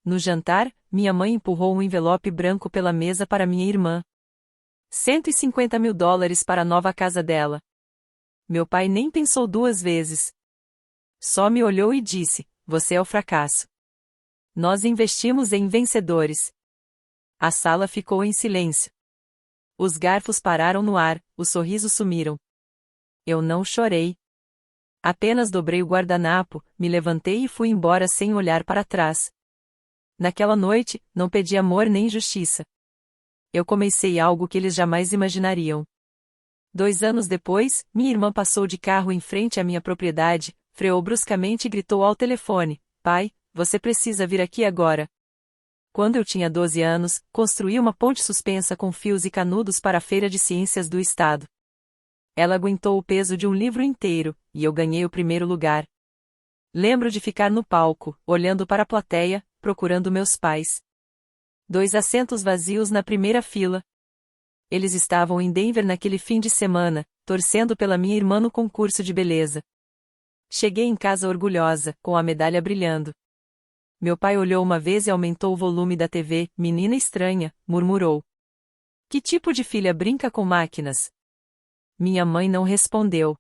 No jantar, minha mãe empurrou um envelope branco pela mesa para minha irmã. $150.000 para a nova casa dela. Meu pai nem pensou duas vezes. Só me olhou e disse: "Você é o fracasso. Nós investimos em vencedores." A sala ficou em silêncio. Os garfos pararam no ar, os sorrisos sumiram. Eu não chorei. Apenas dobrei o guardanapo, me levantei e fui embora sem olhar para trás. Naquela noite, não pedi amor nem justiça. Eu comecei algo que eles jamais imaginariam. 2 anos depois, minha irmã passou de carro em frente à minha propriedade, freou bruscamente e gritou ao telefone: "Pai, você precisa vir aqui agora." Quando eu tinha 12 anos, construí uma ponte suspensa com fios e canudos para a Feira de Ciências do Estado. Ela aguentou o peso de um livro inteiro, e eu ganhei o primeiro lugar. Lembro de ficar no palco, olhando para a plateia, procurando meus pais. 2 assentos vazios na primeira fila. Eles estavam em Denver naquele fim de semana, torcendo pela minha irmã no concurso de beleza. Cheguei em casa orgulhosa, com a medalha brilhando. Meu pai olhou uma vez e aumentou o volume da TV. "Menina estranha", murmurou. "Que tipo de filha brinca com máquinas?" Minha mãe não respondeu.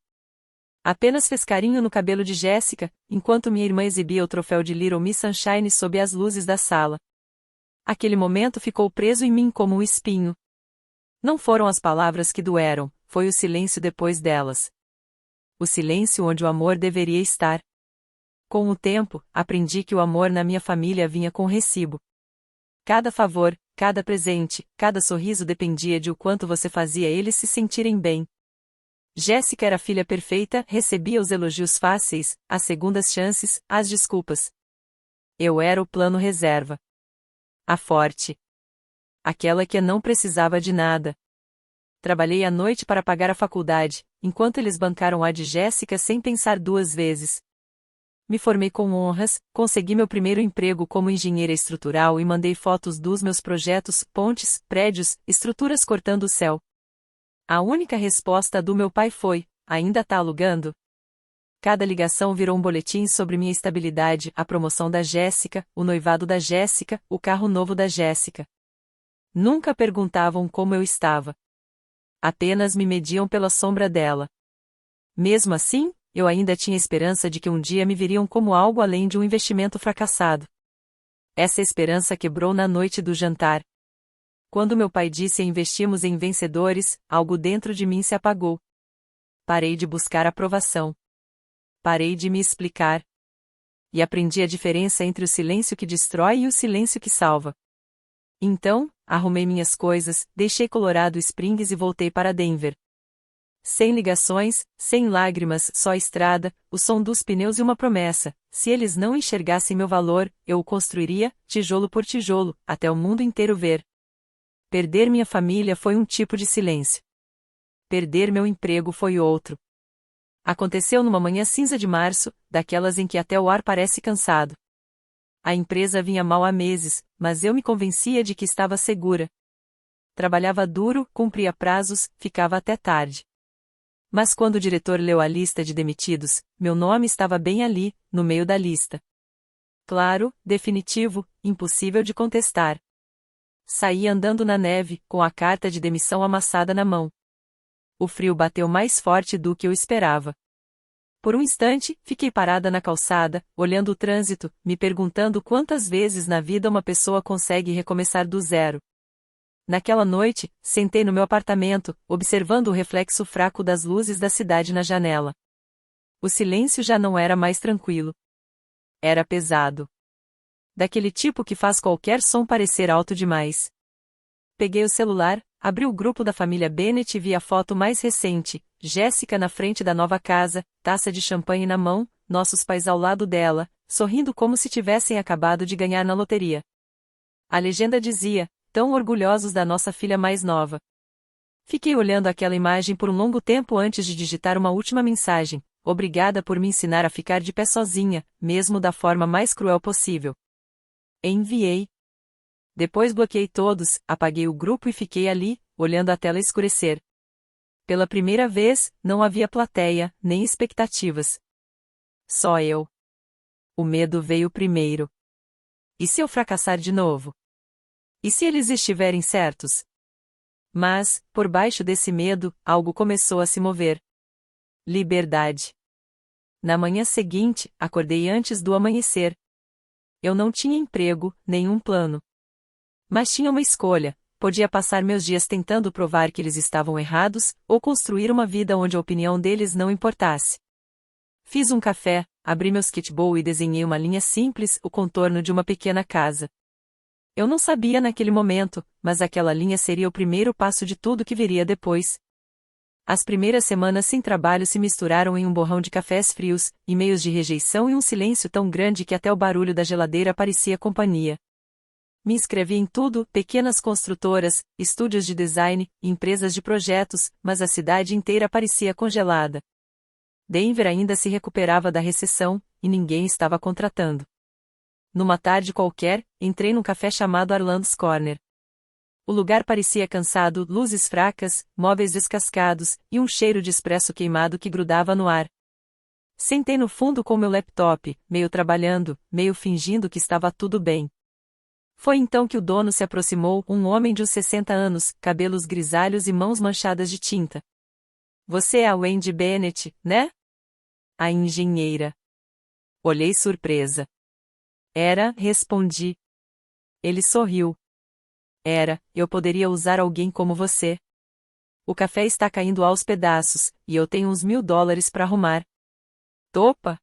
Apenas fez carinho no cabelo de Jéssica, enquanto minha irmã exibia o troféu de Little Miss Sunshine sob as luzes da sala. Aquele momento ficou preso em mim como um espinho. Não foram as palavras que doeram, foi o silêncio depois delas. O silêncio onde o amor deveria estar. Com o tempo, aprendi que o amor na minha família vinha com recibo. Cada favor, cada presente, cada sorriso dependia de o quanto você fazia eles se sentirem bem. Jéssica era a filha perfeita, recebia os elogios fáceis, as segundas chances, as desculpas. Eu era o plano reserva. A forte. Aquela que não precisava de nada. Trabalhei à noite para pagar a faculdade, enquanto eles bancaram a de Jéssica sem pensar duas vezes. Me formei com honras, consegui meu primeiro emprego como engenheira estrutural e mandei fotos dos meus projetos: pontes, prédios, estruturas cortando o céu. A única resposta do meu pai foi: "Ainda tá alugando?" Cada ligação virou um boletim sobre minha estabilidade: a promoção da Jéssica, o noivado da Jéssica, o carro novo da Jéssica. Nunca perguntavam como eu estava. Apenas me mediam pela sombra dela. Mesmo assim, eu ainda tinha esperança de que um dia me viriam como algo além de um investimento fracassado. Essa esperança quebrou na noite do jantar. Quando meu pai disse: "Investimos em vencedores", algo dentro de mim se apagou. Parei de buscar aprovação. Parei de me explicar. E aprendi a diferença entre o silêncio que destrói e o silêncio que salva. Então, arrumei minhas coisas, deixei Colorado Springs e voltei para Denver. Sem ligações, sem lágrimas, só estrada, o som dos pneus e uma promessa: se eles não enxergassem meu valor, eu o construiria, tijolo por tijolo, até o mundo inteiro ver. Perder minha família foi um tipo de silêncio. Perder meu emprego foi outro. Aconteceu numa manhã cinza de março, daquelas em que até o ar parece cansado. A empresa vinha mal há meses, mas eu me convencia de que estava segura. Trabalhava duro, cumpria prazos, ficava até tarde. Mas quando o diretor leu a lista de demitidos, meu nome estava bem ali, no meio da lista. Claro, definitivo, impossível de contestar. Saí andando na neve, com a carta de demissão amassada na mão. O frio bateu mais forte do que eu esperava. Por um instante, fiquei parada na calçada, olhando o trânsito, me perguntando quantas vezes na vida uma pessoa consegue recomeçar do zero. Naquela noite, sentei no meu apartamento, observando o reflexo fraco das luzes da cidade na janela. O silêncio já não era mais tranquilo. Era pesado. Daquele tipo que faz qualquer som parecer alto demais. Peguei o celular, abri o grupo da família Bennett e vi a foto mais recente: Jéssica na frente da nova casa, taça de champanhe na mão, nossos pais ao lado dela, sorrindo como se tivessem acabado de ganhar na loteria. A legenda dizia: "Tão orgulhosos da nossa filha mais nova." Fiquei olhando aquela imagem por um longo tempo antes de digitar uma última mensagem: "Obrigada por me ensinar a ficar de pé sozinha, mesmo da forma mais cruel possível." Enviei. Depois bloqueei todos, apaguei o grupo e fiquei ali, olhando a tela escurecer. Pela primeira vez, não havia plateia, nem expectativas. Só eu. O medo veio primeiro. E se eu fracassar de novo? E se eles estiverem certos? Mas, por baixo desse medo, algo começou a se mover. Liberdade. Na manhã seguinte, acordei antes do amanhecer. Eu não tinha emprego, nenhum plano. Mas tinha uma escolha: podia passar meus dias tentando provar que eles estavam errados, ou construir uma vida onde a opinião deles não importasse. Fiz um café, abri meu sketchbook e desenhei uma linha simples, o contorno de uma pequena casa. Eu não sabia naquele momento, mas aquela linha seria o primeiro passo de tudo que viria depois. As primeiras semanas sem trabalho se misturaram em um borrão de cafés frios, e-mails de rejeição e um silêncio tão grande que até o barulho da geladeira parecia companhia. Me inscrevi em tudo, pequenas construtoras, estúdios de design, empresas de projetos, mas a cidade inteira parecia congelada. Denver ainda se recuperava da recessão, e ninguém estava contratando. Numa tarde qualquer, entrei num café chamado Arlando's Corner. O lugar parecia cansado, luzes fracas, móveis descascados, e um cheiro de espresso queimado que grudava no ar. Sentei no fundo com meu laptop, meio trabalhando, meio fingindo que estava tudo bem. Foi então que o dono se aproximou, um homem de uns 60 anos, cabelos grisalhos e mãos manchadas de tinta. Você é a Wendy Bennett, né? A engenheira. Olhei surpresa. Era, respondi. Ele sorriu. Era, eu poderia usar alguém como você. O café está caindo aos pedaços, e eu tenho uns $1.000 para arrumar. Topa?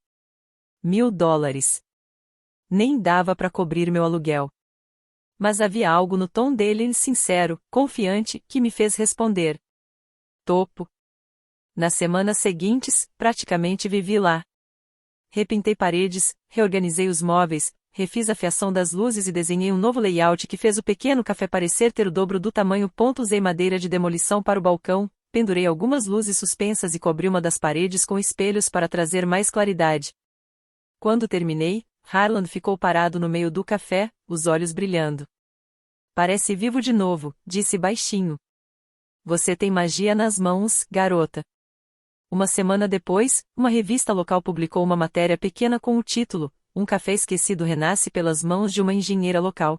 $1.000. Nem dava para cobrir meu aluguel. Mas havia algo no tom dele sincero, confiante, que me fez responder. Topo. Nas semanas seguintes, praticamente vivi lá. Repintei paredes, reorganizei os móveis, refiz a fiação das luzes e desenhei um novo layout que fez o pequeno café parecer ter o dobro do tamanho. Usei madeira de demolição para o balcão, pendurei algumas luzes suspensas e cobri uma das paredes com espelhos para trazer mais claridade. Quando terminei, Harlan ficou parado no meio do café, os olhos brilhando. Parece vivo de novo, disse baixinho. Você tem magia nas mãos, garota. Uma semana depois, uma revista local publicou uma matéria pequena com o título: Um café esquecido renasce pelas mãos de uma engenheira local.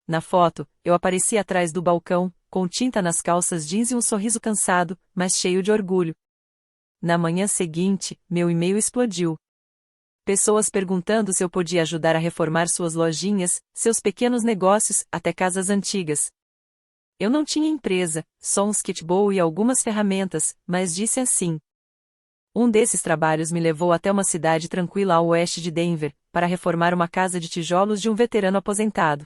Na foto, eu apareci atrás do balcão, com tinta nas calças jeans e um sorriso cansado, mas cheio de orgulho. Na manhã seguinte, meu e-mail explodiu. Pessoas perguntando se eu podia ajudar a reformar suas lojinhas, seus pequenos negócios, até casas antigas. Eu não tinha empresa, só um sketchbook e algumas ferramentas, mas disse assim. Um desses trabalhos me levou até uma cidade tranquila ao oeste de Denver, para reformar uma casa de tijolos de um veterano aposentado.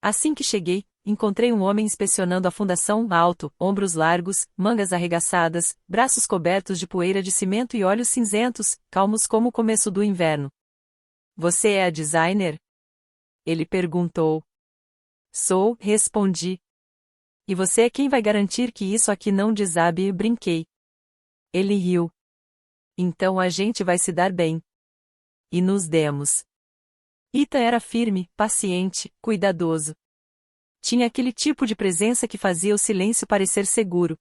Assim que cheguei, encontrei um homem inspecionando a fundação alto, ombros largos, mangas arregaçadas, braços cobertos de poeira de cimento e olhos cinzentos, calmos como o começo do inverno. Você é a designer? Ele perguntou. Sou, respondi. E você é quem vai garantir que isso aqui não desabe? Brinquei. Ele riu. Então a gente vai se dar bem. E nos demos. Ita era firme, paciente, cuidadoso. Tinha aquele tipo de presença que fazia o silêncio parecer seguro.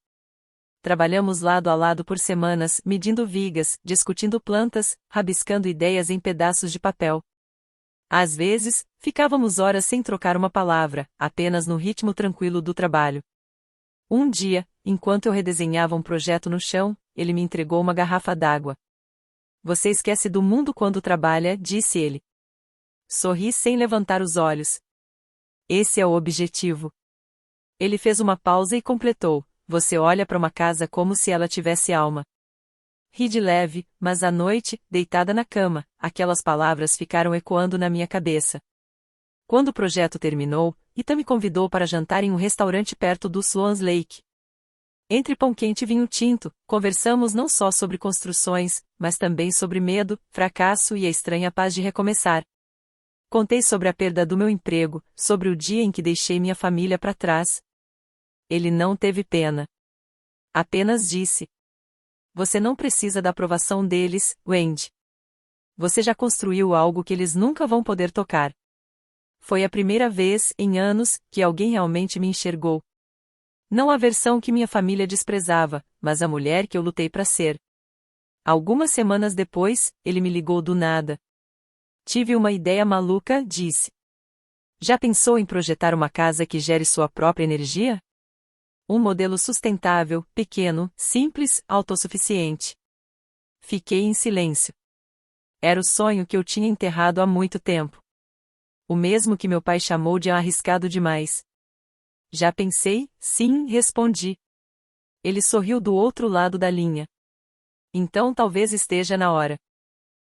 Trabalhamos lado a lado por semanas, medindo vigas, discutindo plantas, rabiscando ideias em pedaços de papel. Às vezes, ficávamos horas sem trocar uma palavra, apenas no ritmo tranquilo do trabalho. Um dia, enquanto eu redesenhava um projeto no chão, ele me entregou uma garrafa d'água. Você esquece do mundo quando trabalha, disse ele. Sorri sem levantar os olhos. Esse é o objetivo. Ele fez uma pausa e completou: você olha para uma casa como se ela tivesse alma. Ri de leve, mas à noite, deitada na cama, aquelas palavras ficaram ecoando na minha cabeça. Quando o projeto terminou, Ita me convidou para jantar em um restaurante perto do Swans Lake. Entre pão quente e vinho tinto, conversamos não só sobre construções, mas também sobre medo, fracasso e a estranha paz de recomeçar. Contei sobre a perda do meu emprego, sobre o dia em que deixei minha família para trás. Ele não teve pena. Apenas disse: você não precisa da aprovação deles, Wendy. Você já construiu algo que eles nunca vão poder tocar. Foi a primeira vez, em anos, que alguém realmente me enxergou. Não a versão que minha família desprezava, mas a mulher que eu lutei para ser. Algumas semanas depois, ele me ligou do nada. Tive uma ideia maluca, disse. Já pensou em projetar uma casa que gere sua própria energia? Um modelo sustentável, pequeno, simples, autossuficiente. Fiquei em silêncio. Era o sonho que eu tinha enterrado há muito tempo. O mesmo que meu pai chamou de arriscado demais. Já pensei? Sim, respondi. Ele sorriu do outro lado da linha. Então talvez esteja na hora.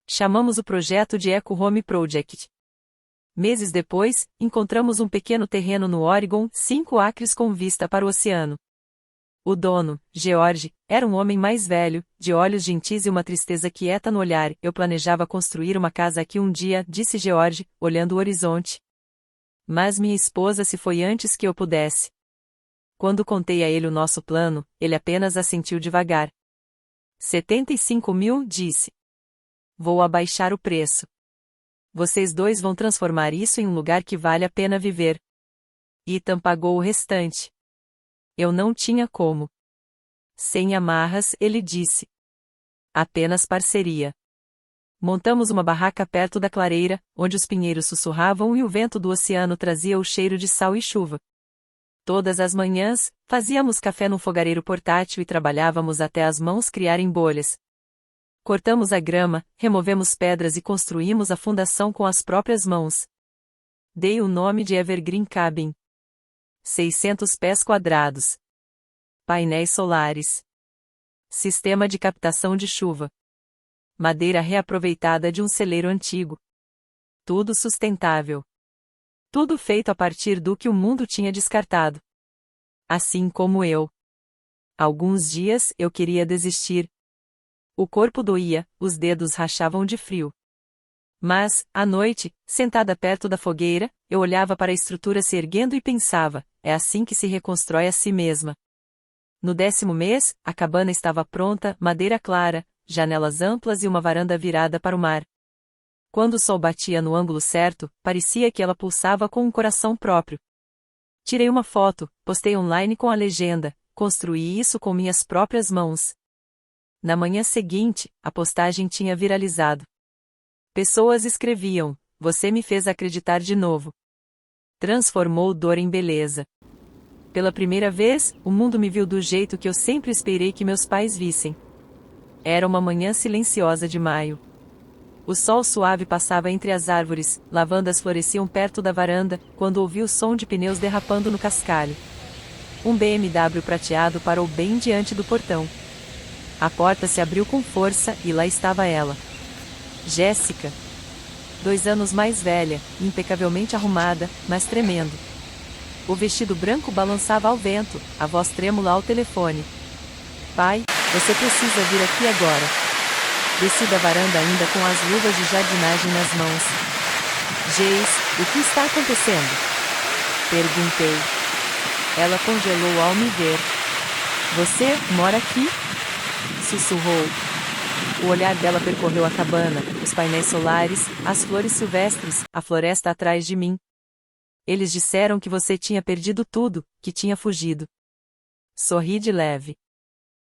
Chamamos o projeto de Eco Home Project. Meses depois, encontramos um pequeno terreno no Oregon, 5 acres com vista para o oceano. O dono, George, era um homem mais velho, de olhos gentis e uma tristeza quieta no olhar. Eu planejava construir uma casa aqui um dia, disse George, olhando o horizonte. Mas minha esposa se foi antes que eu pudesse. Quando contei a ele o nosso plano, ele apenas assentiu devagar. 75 mil, disse. Vou abaixar o preço. Vocês dois vão transformar isso em um lugar que vale a pena viver. Ethan pagou o restante. Eu não tinha como. Sem amarras, ele disse. Apenas parceria. Montamos uma barraca perto da clareira, onde os pinheiros sussurravam e o vento do oceano trazia o cheiro de sal e chuva. Todas as manhãs, fazíamos café num fogareiro portátil e trabalhávamos até as mãos criarem bolhas. Cortamos a grama, removemos pedras e construímos a fundação com as próprias mãos. Dei o nome de Evergreen Cabin. 600 pés quadrados. Painéis solares. Sistema de captação de chuva. Madeira reaproveitada de um celeiro antigo. Tudo sustentável. Tudo feito a partir do que o mundo tinha descartado. Assim como eu. Alguns dias eu queria desistir. O corpo doía, os dedos rachavam de frio. Mas, à noite, sentada perto da fogueira, eu olhava para a estrutura se erguendo e pensava, é assim que se reconstrói a si mesma. No 10º mês, a cabana estava pronta, madeira clara, janelas amplas e uma varanda virada para o mar. Quando o sol batia no ângulo certo, parecia que ela pulsava com um coração próprio. Tirei uma foto, postei online com a legenda, construí isso com minhas próprias mãos. Na manhã seguinte, a postagem tinha viralizado. Pessoas escreviam, você me fez acreditar de novo. Transformou dor em beleza. Pela primeira vez, o mundo me viu do jeito que eu sempre esperei que meus pais vissem. Era uma manhã silenciosa de maio. O sol suave passava entre as árvores, lavandas floresciam perto da varanda, quando ouvi o som de pneus derrapando no cascalho. Um BMW prateado parou bem diante do portão. A porta se abriu com força e lá estava ela. Jéssica. 2 anos mais velha, impecavelmente arrumada, mas tremendo. O vestido branco balançava ao vento, a voz trêmula ao telefone. Pai, você precisa vir aqui agora. Desci da varanda ainda com as luvas de jardinagem nas mãos. Jace, o que está acontecendo? Perguntei. Ela congelou ao me ver. Você mora aqui? Sussurrou. O olhar dela percorreu a cabana, os painéis solares, as flores silvestres, a floresta atrás de mim. Eles disseram que você tinha perdido tudo, que tinha fugido. Sorri de leve.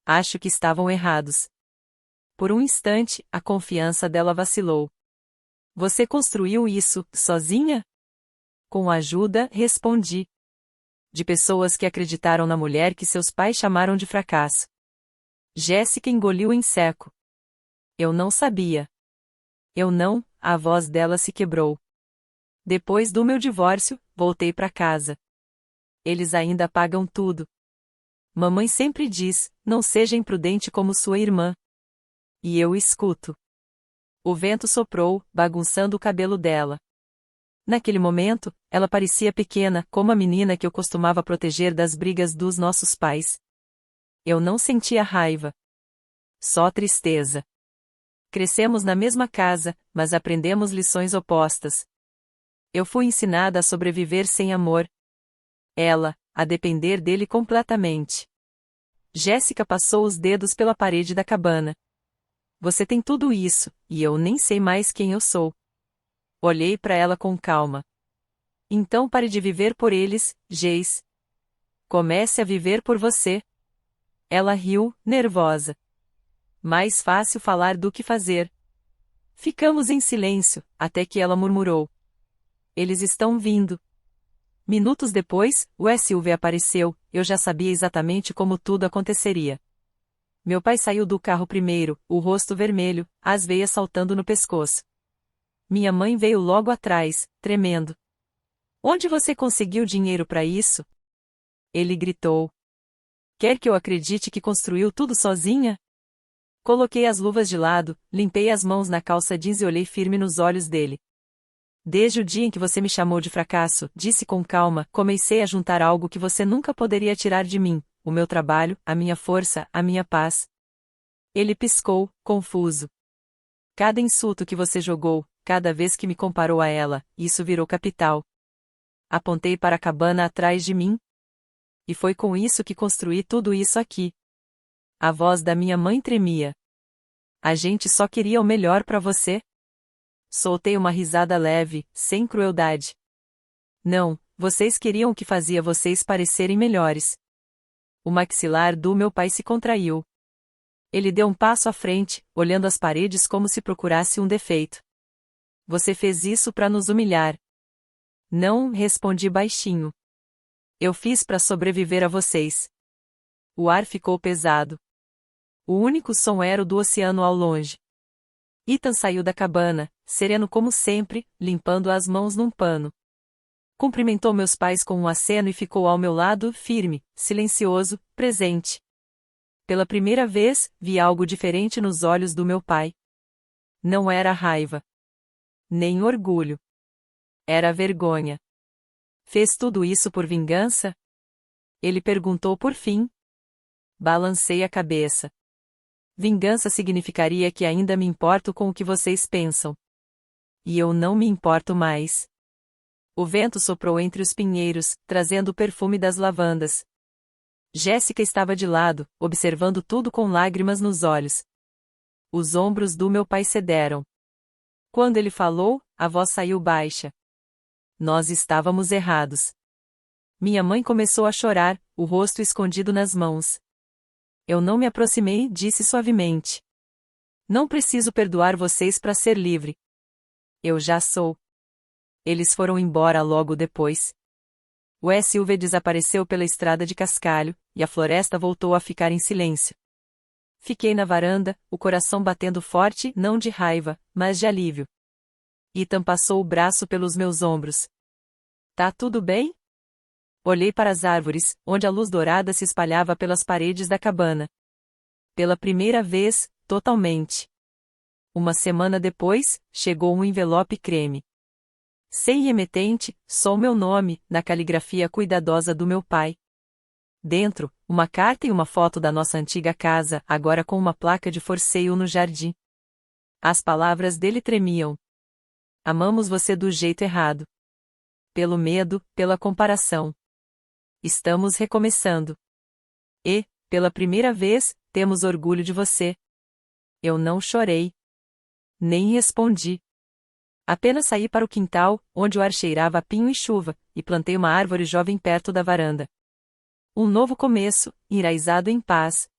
Acho que estavam errados. Por um instante, a confiança dela vacilou. Você construiu isso, sozinha? Com ajuda, respondi. De pessoas que acreditaram na mulher que seus pais chamaram de fracasso. Jéssica engoliu em seco. Eu não sabia. Eu não, a voz dela se quebrou. Depois do meu divórcio, voltei para casa. Eles ainda pagam tudo. Mamãe sempre diz, não seja imprudente como sua irmã. E eu escuto. O vento soprou, bagunçando o cabelo dela. Naquele momento, ela parecia pequena, como a menina que eu costumava proteger das brigas dos nossos pais. Eu não sentia raiva. Só tristeza. Crescemos na mesma casa, mas aprendemos lições opostas. Eu fui ensinada a sobreviver sem amor. Ela, a depender dele completamente. Jéssica passou os dedos pela parede da cabana. Você tem tudo isso, e eu nem sei mais quem eu sou. Olhei para ela com calma. Então pare de viver por eles, Jace. Comece a viver por você. Ela riu, nervosa. Mais fácil falar do que fazer. Ficamos em silêncio, até que ela murmurou: eles estão vindo. Minutos depois, o SUV apareceu. Eu já sabia exatamente como tudo aconteceria. Meu pai saiu do carro primeiro, o rosto vermelho, as veias saltando no pescoço. Minha mãe veio logo atrás, tremendo. Onde você conseguiu dinheiro para isso? Ele gritou. Quer que eu acredite que construiu tudo sozinha? Coloquei as luvas de lado, limpei as mãos na calça jeans e olhei firme nos olhos dele. Desde o dia em que você me chamou de fracasso, disse com calma, comecei a juntar algo que você nunca poderia tirar de mim: o meu trabalho, a minha força, a minha paz. Ele piscou, confuso. Cada insulto que você jogou, cada vez que me comparou a ela, isso virou capital. Apontei para a cabana atrás de mim. E foi com isso que construí tudo isso aqui. A voz da minha mãe tremia. A gente só queria o melhor para você. Soltei uma risada leve, sem crueldade. Não, vocês queriam o que fazia vocês parecerem melhores. O maxilar do meu pai se contraiu. Ele deu um passo à frente, olhando as paredes como se procurasse um defeito. Você fez isso para nos humilhar. Não, respondi baixinho. Eu fiz para sobreviver a vocês. O ar ficou pesado. O único som era o do oceano ao longe. Ethan saiu da cabana, sereno como sempre, limpando as mãos num pano. Cumprimentou meus pais com um aceno e ficou ao meu lado, firme, silencioso, presente. Pela primeira vez, vi algo diferente nos olhos do meu pai. Não era raiva. Nem orgulho. Era vergonha. Fez tudo isso por vingança? Ele perguntou por fim. Balancei a cabeça. Vingança significaria que ainda me importo com o que vocês pensam. E eu não me importo mais. O vento soprou entre os pinheiros, trazendo o perfume das lavandas. Jéssica estava de lado, observando tudo com lágrimas nos olhos. Os ombros do meu pai cederam. Quando ele falou, a voz saiu baixa. Nós estávamos errados. Minha mãe começou a chorar, o rosto escondido nas mãos. Eu não me aproximei, disse suavemente. Não preciso perdoar vocês para ser livre. Eu já sou. Eles foram embora logo depois. O SUV desapareceu pela estrada de cascalho, e a floresta voltou a ficar em silêncio. Fiquei na varanda, o coração batendo forte, não de raiva, mas de alívio. Ethan passou o braço pelos meus ombros. Tá tudo bem? Olhei para as árvores, onde a luz dourada se espalhava pelas paredes da cabana. Pela primeira vez, totalmente. Uma semana depois, chegou um envelope creme. Sem remetente, só o meu nome, na caligrafia cuidadosa do meu pai. Dentro, uma carta e uma foto da nossa antiga casa, agora com uma placa de for sale no jardim. As palavras dele tremiam. Amamos você do jeito errado. Pelo medo, pela comparação. Estamos recomeçando. E, pela primeira vez, temos orgulho de você. Eu não chorei. Nem respondi. Apenas saí para o quintal, onde o ar cheirava a pinho e chuva, e plantei uma árvore jovem perto da varanda. Um novo começo, enraizado em paz.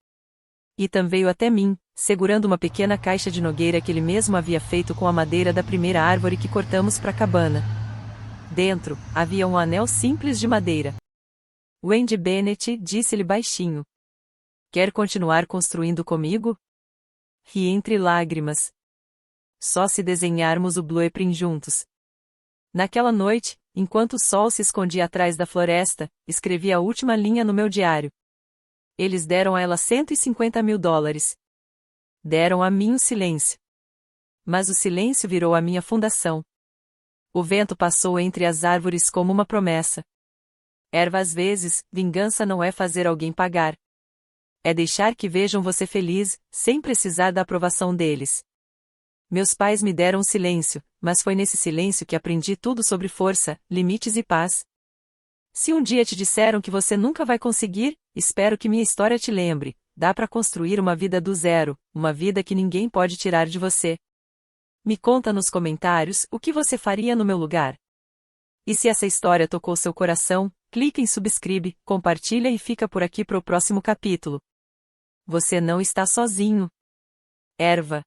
Ethan veio até mim, segurando uma pequena caixa de nogueira que ele mesmo havia feito com a madeira da primeira árvore que cortamos para a cabana. Dentro, havia um anel simples de madeira. Wendy Bennett, disse-lhe baixinho. Quer continuar construindo comigo? Ri entre lágrimas. Só se desenharmos o blueprint juntos. Naquela noite, enquanto o sol se escondia atrás da floresta, escrevi a última linha no meu diário. Eles deram a ela $150.000. Deram a mim o silêncio. Mas o silêncio virou a minha fundação. O vento passou entre as árvores como uma promessa. Erva às vezes, vingança não é fazer alguém pagar. É deixar que vejam você feliz, sem precisar da aprovação deles. Meus pais me deram silêncio, mas foi nesse silêncio que aprendi tudo sobre força, limites e paz. Se um dia te disseram que você nunca vai conseguir, espero que minha história te lembre, dá para construir uma vida do zero, uma vida que ninguém pode tirar de você. Me conta nos comentários o que você faria no meu lugar. E se essa história tocou seu coração, clique em subscreve, compartilha e fica por aqui para o próximo capítulo. Você não está sozinho. Erva.